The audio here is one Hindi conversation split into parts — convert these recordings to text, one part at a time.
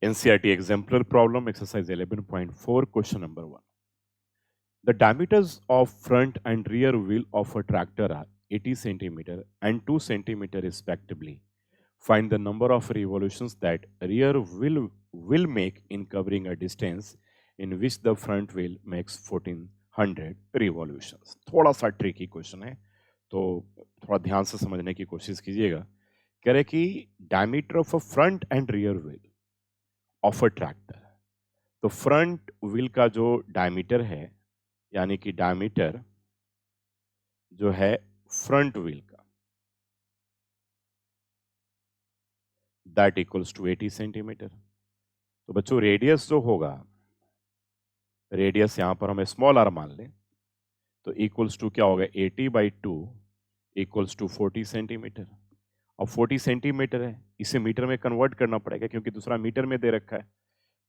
NCERT exemplar problem exercise 11.4 question number 1. The diameters of front and rear wheel of a tractor are 80 centimeter and 2 centimeter respectively. Find the number of revolutions that rear wheel will make in covering a distance in which the front wheel makes 1400 revolutions. थोड़ा सा ट्रिकी क्वेश्चन है, तो थोड़ा ध्यान से समझने की कोशिश कीजिएगा. कह रहे कि diameter of a front end rear wheel of a tractor. तो फ्रंट व्हील का जो डायमीटर है, यानी कि डायमीटर जो है फ्रंट व्हील का, दैट इक्वल्स टू 80 सेंटीमीटर. तो बच्चों रेडियस जो होगा, रेडियस यहां पर हमें स्मॉल आर मान लें, तो इक्वल्स टू क्या होगा, 80/2 इक्वल्स टू 40 सेंटीमीटर. अब 40 सेंटीमीटर है, इसे मीटर में कन्वर्ट करना पड़ेगा क्योंकि दूसरा मीटर में दे रखा है.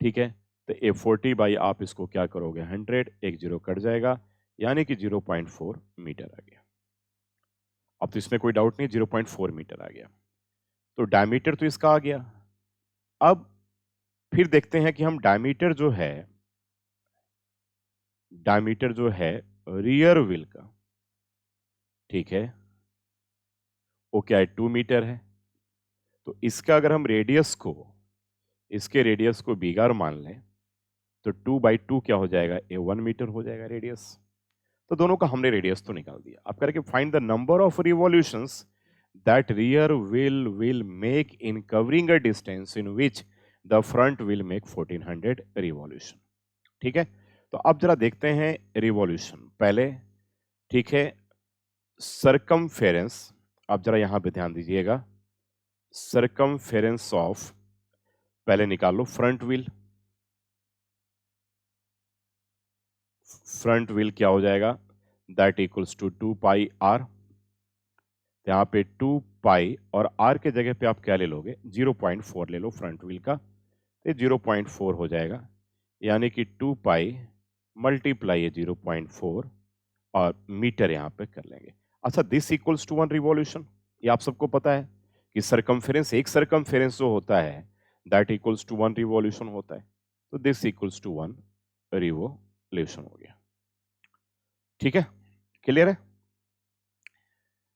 ठीक है, तो ये 40 बाई आप इसको क्या करोगे 100, एक जीरो कट जाएगा, यानी कि 0.4 मीटर आ गया. अब तो इसमें कोई डाउट नहीं, 0.4 मीटर आ गया. तो डायमीटर तो इसका आ गया. अब फिर देखते हैं कि हम डायमीटर जो है रियर व्हील का, ठीक है, वो क्या है 2 मीटर है. तो इसका अगर हम रेडियस को, इसके रेडियस को बिगार मान लें, तो 2/2 क्या हो जाएगा, ये 1 मीटर हो जाएगा रेडियस. तो दोनों का हमने रेडियस तो निकाल दिया. आप करेंगे find the number of revolutions that rear wheel will make in covering a distance in which the front will make 1400 revolution. ठीक है, तो अब जरा देखते हैं रिवॉल्यूशन पहले. ठीक है, सरकमफेरेंस, आप जरा यहां पे ध्यान दीजिएगा. सरकमफेरेंस ऑफ, पहले निकालो फ्रंट व्हील. फ्रंट व्हील क्या हो जाएगा, that equals to 2 pi R. यहाँ पे 2 पाई और आर के जगह पे आप क्या ले लोगे, 0.4 ले लो फ्रंट व्हील का, तो 0.4 हो जाएगा, यानी कि 2 पाई मल्टीप्लाई 0.4 और मीटर यहाँ पे कर लेंगे. अच्छा, दिस इक्वल्स टू 1 रिवॉल्यूशन. ये आप सबको पता है कि सरकमफेरेंस, एक सरकमफेरेंस जो होता है दैट इक्वल्स टू 1 रिवॉल्यूशन होता है. तो दिस इक्वल्स टू 1 रिवॉल्यूशन हो गया. ठीक है, क्लियर है.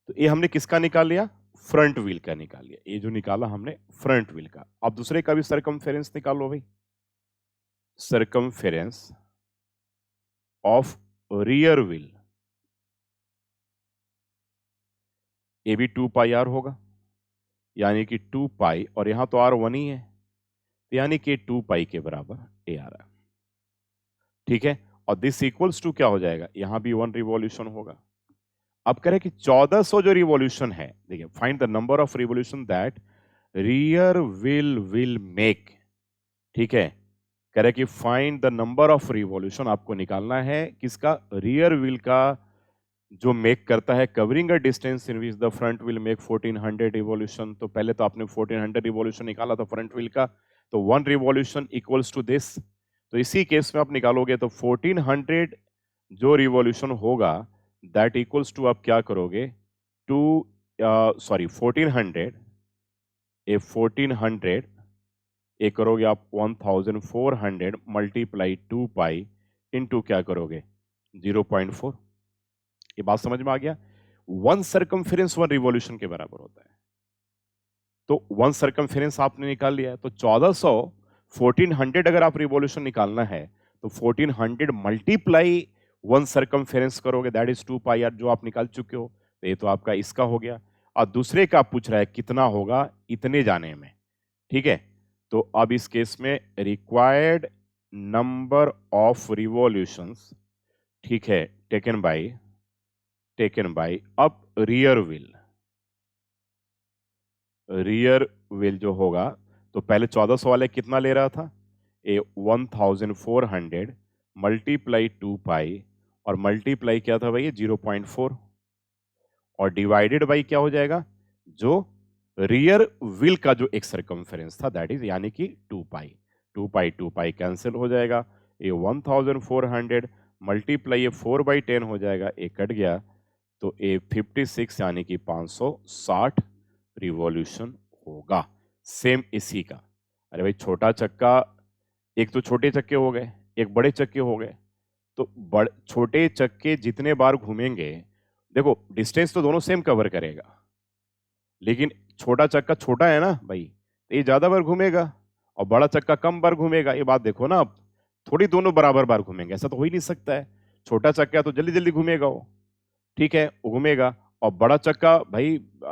तो ये हमने किसका निकाल लिया, फ्रंट व्हील का निकाल लिया. ये जो निकाला हमने फ्रंट व्हील का. अब दूसरे का भी सरकमफेरेंस निकालो भाई. सरकमफेरेंस ऑफ रियर व्हील, ये भी 2 पाई आर होगा, यानी कि 2 पाई, और यहां तो आर 1 ही है, तो यानी कि 2 पाई के बराबर ए आ रहा है. ठीक है, और दिस इक्वल्स टू क्या हो जाएगा, यहां भी 1 रिवॉल्यूशन होगा. अब कह रहे कि 1400 जो रिवॉल्यूशन है, देखिए find the number of revolution that rear wheel will make. ठीक है, कह रहे कि find the number of revolution, आपको निकालना है किसका, रियर व्हील का, जो मेक करता है covering a distance in which the front wheel make 1400 revolution. तो पहले तो आपने 1400 रिवॉल्यूशन निकाला था फ्रंट व्हील का, तो 1 रिवॉल्यूशन इक्वल्स टू दिस. तो इसी केस में आप निकालोगे तो 1400 जो रिवॉल्यूशन होगा दैट इक्वल्स टू, आप क्या करोगे, 1400, ए 1400 ये करोगे आप 1400 मल्टीप्लाई 2 पाई इंटू क्या करोगे 0.4. ये बात समझ में आ गया. 1 सरकमफेरेंस 1 रिवॉल्यूशन के बराबर होता है. तो 1 सरकमफेरेंस आपने निकाल लिया है, तो 1400, 1400 अगर आप रिवॉल्यूशन निकालना है तो 1400 मल्टीप्लाई 1 सरकमफेरेंस करोगे, दैट इज 2 पाई आर, जो आप निकाल चुके हो. तो ये तो आपका इसका हो गया. और दूसरे का पूछ रहा है कितना होगा इतने जाने में. ठीक है, तो अब इस केस में रिक्वायर्ड नंबर ऑफ रिवॉल्यूशंस, ठीक है, टेकन बाय अब रियर व्हील जो होगा, तो पहले 1400 वाले कितना ले रहा था, ए 1400 मल्टीप्लाई 2 पाई और मल्टीप्लाई क्या था भाई 0.4 और डिवाइडेड बाई क्या हो जाएगा, जो रियर व्हील का जो एक सरकमफेरेंस था दैट इज, यानी कि 2 पाई. 2 पाई कैंसिल हो जाएगा, ये 1400 मल्टीप्लाई 4/10 हो जाएगा, ये कट गया, तो ये 56 यानी कि 560 रिवॉल्यूशन होगा. सेम इसी का. अरे भाई छोटा चक्का, एक तो छोटे चक्के हो गए, एक बड़े चक्के हो गए। तो छोटे चक्के जितने बार घूमेंगे, देखो डिस्टेंस तो दोनों सेम कवर करेगा, लेकिन छोटा चक्का छोटा है ना भाई, तो ये ज्यादा बार घूमेगा और बड़ा चक्का कम बार घूमेगा। ये बात देखो ना आप, थोड़ी दोनों बराबर बार घूमेंगे, ऐसा तो हो ही नहीं सकता है। छोटा चक्का है तो जल्दी जल्दी घूमेगा वो, ठीक है, वो घूमेगा। और बड़ा चक्का भाई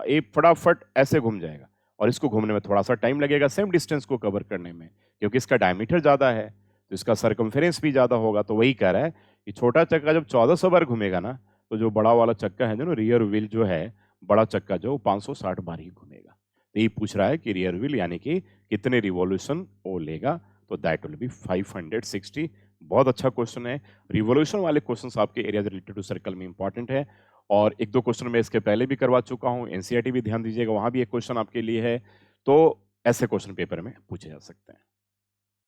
ये फटाफट ऐसे घूम जाएगा, और इसको घूमने में थोड़ा सा टाइम लगेगा सेम डिस्टेंस को कवर करने में, क्योंकि इसका डायमीटर ज्यादा है तो इसका सरकमफेरेंस भी ज्यादा होगा। तो वही कह रहा है कि छोटा चक्का जब 1400 बार घूमेगा ना, तो जो बड़ा वाला चक्का है जो ना, रियर व्हील जो है, बड़ा चक्का जो 560 बार ही घूमेगा। तो ये पूछ रहा है कि रियर व्हील यानी कि कितने रिवॉल्यूशन वो लेगा, तो दैट विल बी 560। बहुत अच्छा क्वेश्चन है। रिवॉल्यूशन वाले क्वेश्चंस आपके एरिया रिलेटेड टू सर्कल में इंपॉर्टेंट है, और एक दो क्वेश्चन मैं इसके पहले भी करवा चुका हूं। एनसीईआरटी भी ध्यान दीजिएगा, वहां भी एक क्वेश्चन आपके लिए है। तो ऐसे क्वेश्चन पेपर में पूछे जा सकते हैं।